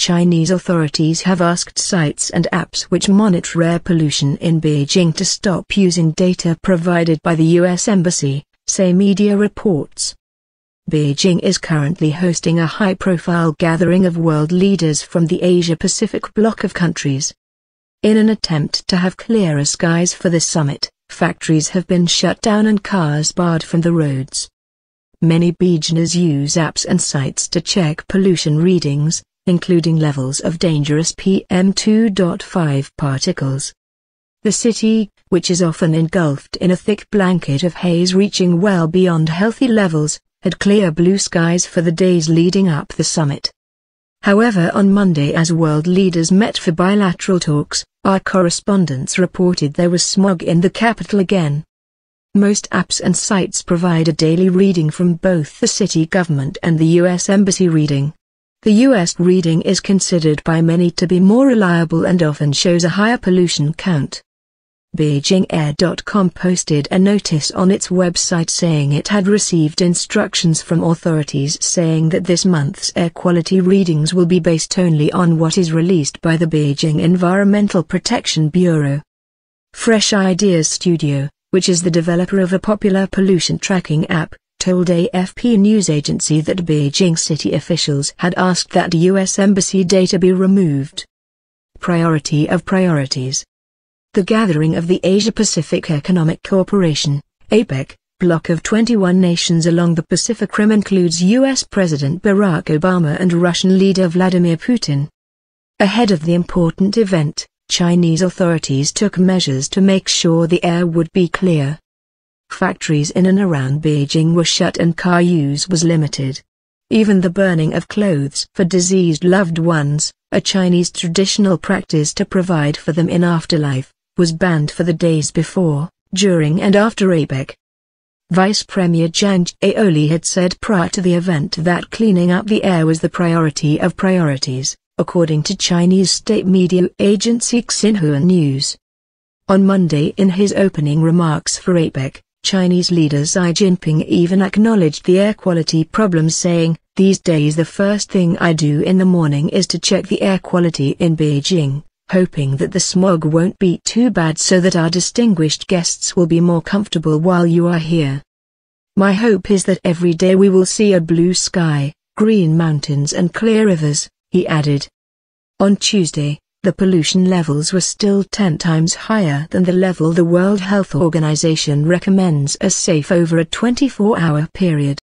Chinese authorities have asked sites and apps which monitor air pollution in Beijing to stop using data provided by the U.S. Embassy, say media reports. Beijing is currently hosting a high-profile gathering of world leaders from the Asia-Pacific bloc of countries. In an attempt to have clearer skies for the summit, factories have been shut down and cars barred from the roads. Many Beijingers use apps and sites to check pollution readings, including levels of dangerous PM2.5 particles. The city, which is often engulfed in a thick blanket of haze reaching well beyond healthy levels, had clear blue skies for the days leading up the summit. However, on Monday, as world leaders met for bilateral talks, our correspondents reported there was smog in the capital again. Most apps and sites provide a daily reading from both the city government and the U.S. Embassy reading. The U.S. reading is considered by many to be more reliable and often shows a higher pollution count. BeijingAir.com posted a notice on its website saying it had received instructions from authorities saying that this month's air quality readings will be based only on what is released by the Beijing Environmental Protection Bureau. Fresh Ideas Studio, which is the developer of a popular pollution tracking app, told AFP news agency that Beijing city officials had asked that U.S. Embassy data be removed. Priority of priorities. The gathering of the Asia-Pacific Economic Cooperation, APEC, bloc of 21 nations along the Pacific Rim includes U.S. President Barack Obama and Russian leader Vladimir Putin. Ahead of the important event, Chinese authorities took measures to make sure the air would be clear. Factories in and around Beijing were shut and car use was limited. Even the burning of clothes for deceased loved ones, a Chinese traditional practice to provide for them in afterlife, was banned for the days before, during and after APEC. Vice Premier Zhang Aoli had said prior to the event that cleaning up the air was the priority of priorities, according to Chinese state media agency Xinhua News. On Monday, in his opening remarks for APEC, Chinese leader Xi Jinping even acknowledged the air quality problem, saying, "These days the first thing I do in the morning is to check the air quality in Beijing, hoping that the smog won't be too bad so that our distinguished guests will be more comfortable while you are here. My hope is that every day we will see a blue sky, green mountains and clear rivers," he added. On Tuesday, the pollution levels were still 10 times higher than the level the World Health Organization recommends as safe over a 24-hour period.